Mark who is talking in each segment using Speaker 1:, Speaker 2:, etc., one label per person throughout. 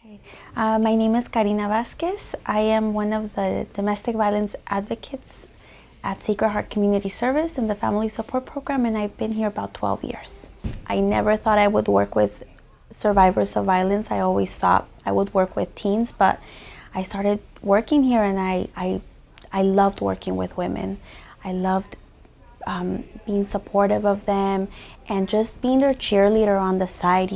Speaker 1: Okay. My name is Karina Vasquez. I am one of the domestic violence advocates at Sacred Heart Community Service in the Family Support Program, and I've been here about 12 years. I never thought I would work with survivors of violence. I always thought I would work with teens, but I started working here, and I loved working with women. I loved being supportive of them and just being their cheerleader on the side,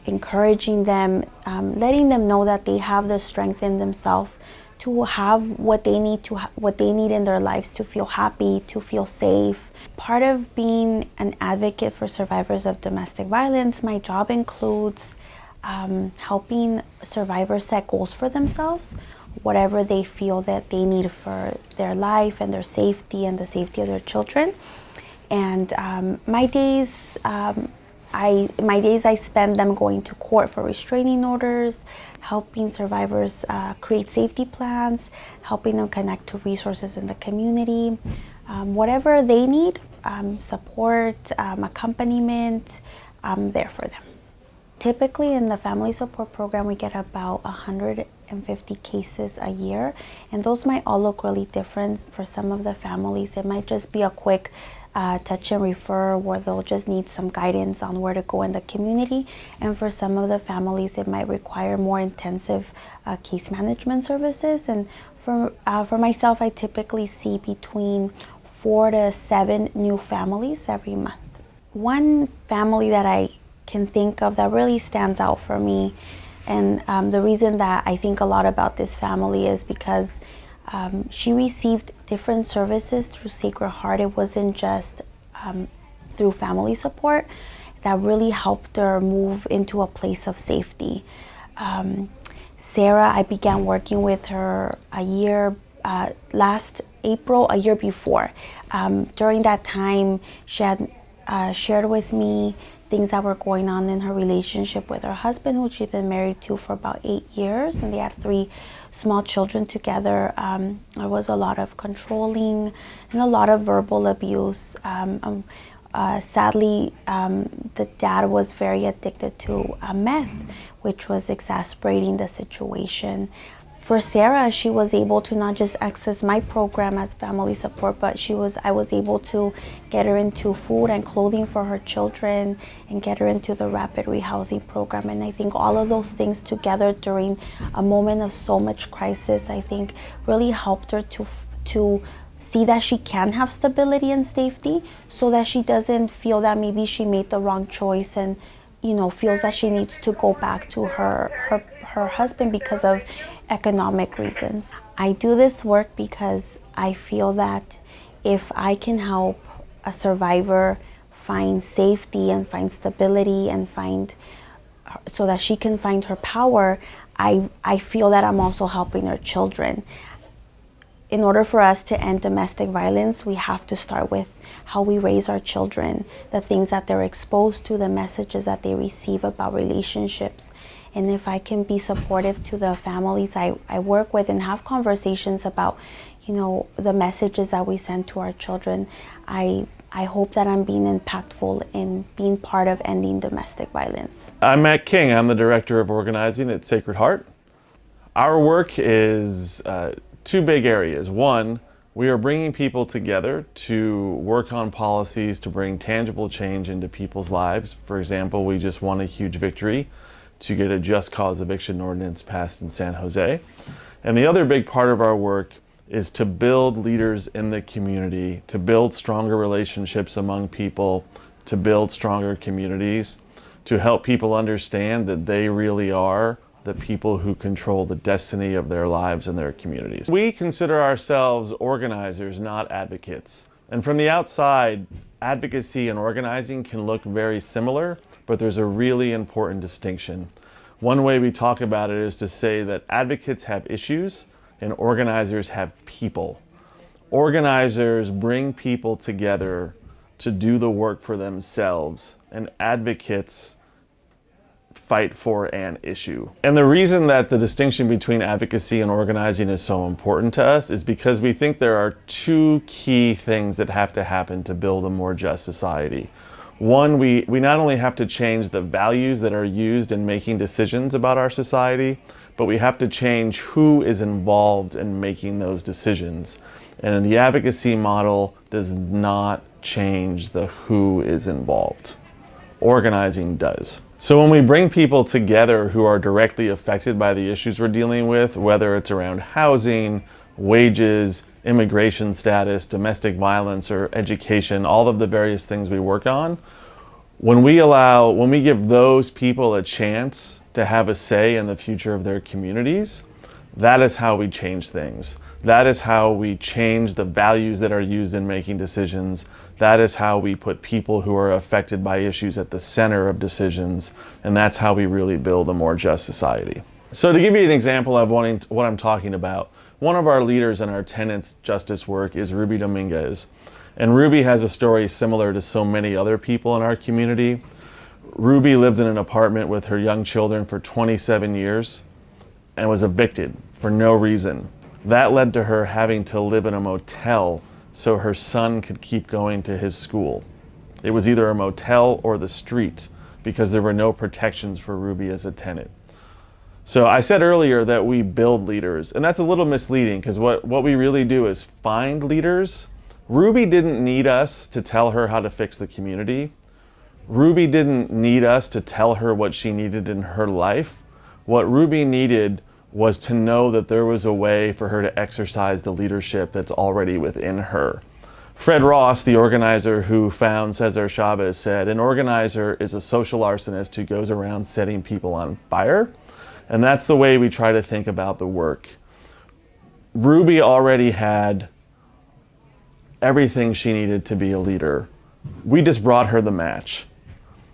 Speaker 1: encouraging them, letting them know that they have the strength in themselves to have what they need in their lives to feel happy, to feel safe. Part of being an advocate for survivors of domestic violence, my job includes helping survivors set goals for themselves, whatever they feel that they need for their life and their safety and the safety of their children. And my days I spend them going to court for restraining orders, helping survivors create safety plans, helping them connect to resources in the community, whatever they need, support, accompaniment, I'm there for them. Typically in the family support program, we get about 150 cases a year, and those might all look really different. For some of the families, it might just be a quick touch and refer, where they'll just need some guidance on where to go in the community. And for some of the families, it might require more intensive case management services. And for myself, I typically see between 4 to 7 new families every month. One family that I can think of that really stands out for me, and the reason that I think a lot about this family is because she received different services through Sacred Heart. It wasn't just through family support that really helped her move into a place of safety. Sarah, I began working with her last April, a year before. During that time, she had shared with me things that were going on in her relationship with her husband, who she'd been married to for about 8 years, and they had 3 small children together. There was a lot of controlling and a lot of verbal abuse. Sadly, the dad was very addicted to meth, which was exacerbating the situation. For Sarah, she was able to not just access my program as family support, but I was able to get her into food and clothing for her children and get her into the rapid rehousing program. And I think all of those things together during a moment of so much crisis, I think really helped her to see that she can have stability and safety, so that she doesn't feel that maybe she made the wrong choice and feels that she needs to go back to her husband because of economic reasons. I do this work because I feel that if I can help a survivor find safety and find stability and so that she can find her power, I feel that I'm also helping her children. In order for us to end domestic violence, we have to start with how we raise our children, the things that they're exposed to, the messages that they receive about relationships. And if I can be supportive to the families I work with and have conversations about, the messages that we send to our children, I hope that I'm being impactful in being part of ending domestic violence.
Speaker 2: I'm Matt King. I'm the Director of Organizing at Sacred Heart. Our work is 2 big areas. One, we are bringing people together to work on policies to bring tangible change into people's lives. For example, we just won a huge victory to get a just cause eviction ordinance passed in San Jose. And the other big part of our work is to build leaders in the community, to build stronger relationships among people, to build stronger communities, to help people understand that they really are the people who control the destiny of their lives and their communities. We consider ourselves organizers, not advocates. And from the outside, advocacy and organizing can look very similar, but there's a really important distinction. One way we talk about it is to say that advocates have issues and organizers have people. Organizers bring people together to do the work for themselves, and advocates fight for an issue. And the reason that the distinction between advocacy and organizing is so important to us is because we think there are 2 key things that have to happen to build a more just society. One, we not only have to change the values that are used in making decisions about our society, but we have to change who is involved in making those decisions. And the advocacy model does not change the who is involved. Organizing does. So when we bring people together who are directly affected by the issues we're dealing with, whether it's around housing, wages, immigration status, domestic violence, or education, all of the various things we work on, when we give those people a chance to have a say in the future of their communities, that is how we change things. That is how we change the values that are used in making decisions. That is how we put people who are affected by issues at the center of decisions, and that's how we really build a more just society. So to give you an example of what I'm talking about, one of our leaders in our tenants justice work is Ruby Dominguez. And Ruby has a story similar to so many other people in our community. Ruby lived in an apartment with her young children for 27 years and was evicted for no reason. That led to her having to live in a motel so her son could keep going to his school. It was either a motel or the street because there were no protections for Ruby as a tenant. So I said earlier that we build leaders, and that's a little misleading because what we really do is find leaders. Ruby didn't need us to tell her how to fix the community. Ruby didn't need us to tell her what she needed in her life. What Ruby needed was to know that there was a way for her to exercise the leadership that's already within her. Fred Ross, the organizer who found Cesar Chavez, said, "An organizer is a social arsonist who goes around setting people on fire." And that's the way we try to think about the work. Ruby already had everything she needed to be a leader. We just brought her the match.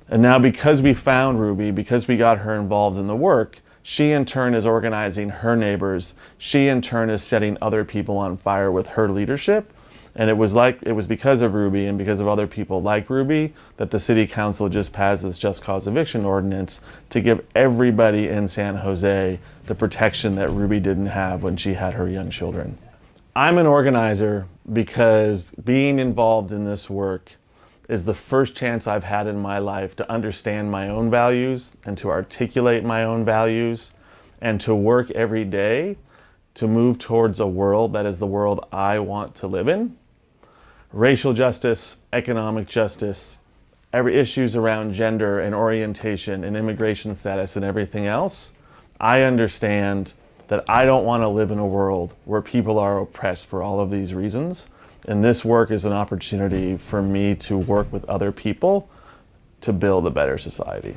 Speaker 2: And now because we found Ruby, because we got her involved in the work, she in turn is organizing her neighbors. She in turn is setting other people on fire with her leadership. And it was because of Ruby and because of other people like Ruby that the city council just passed this just cause eviction ordinance to give everybody in San Jose the protection that Ruby didn't have when she had her young children. I'm an organizer because being involved in this work is the first chance I've had in my life to understand my own values and to articulate my own values and to work every day to move towards a world that is the world I want to live in. Racial justice, economic justice, every issues around gender and orientation and immigration status and everything else. I understand that I don't want to live in a world where people are oppressed for all of these reasons. And this work is an opportunity for me to work with other people to build a better society.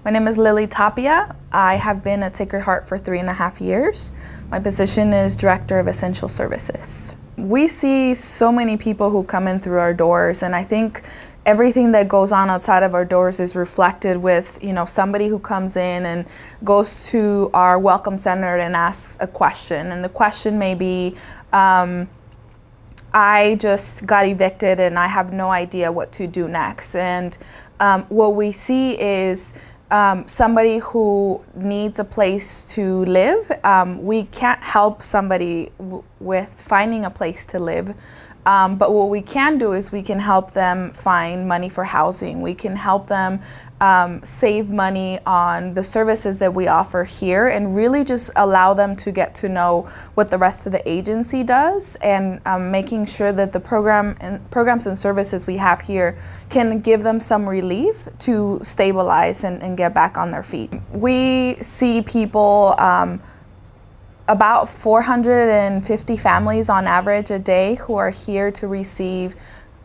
Speaker 3: My name is Lilly Tapia. I have been at Sacred Heart for 3.5 years. My position is Director of Essential Services. We see so many people who come in through our doors, and I think everything that goes on outside of our doors is reflected with, somebody who comes in and goes to our welcome center and asks a question. And the question may be, I just got evicted and I have no idea what to do next. And what we see is somebody who needs a place to live. We can't help somebody with finding a place to live. But what we can do is we can help them find money for housing. We can help them save money on the services that we offer here and really just allow them to get to know what the rest of the agency does and making sure that the programs and services we have here can give them some relief to stabilize and get back on their feet. We see people about 450 families on average a day who are here to receive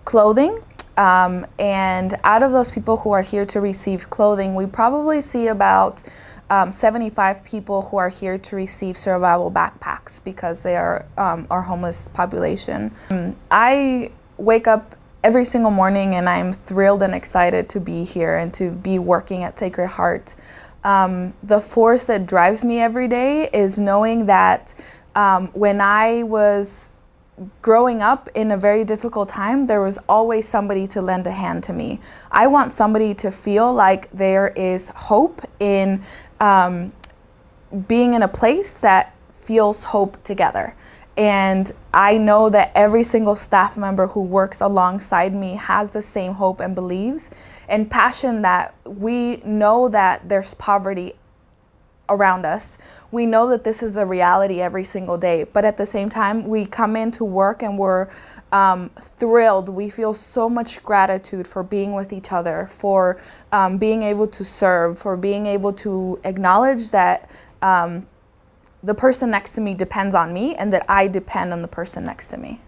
Speaker 3: clothing. And out of those people who are here to receive clothing, we probably see about 75 people who are here to receive survival backpacks because they are our homeless population. I wake up every single morning and I'm thrilled and excited to be here and to be working at Sacred Heart. The force that drives me every day is knowing that when I was growing up in a very difficult time, there was always somebody to lend a hand to me. I want somebody to feel like there is hope in being in a place that feels hope together. And I know that every single staff member who works alongside me has the same hope and beliefs and passion, that we know that there's poverty around us. We know that this is the reality every single day, but at the same time, we come into work and we're thrilled. We feel so much gratitude for being with each other, for being able to serve, for being able to acknowledge that the person next to me depends on me and that I depend on the person next to me.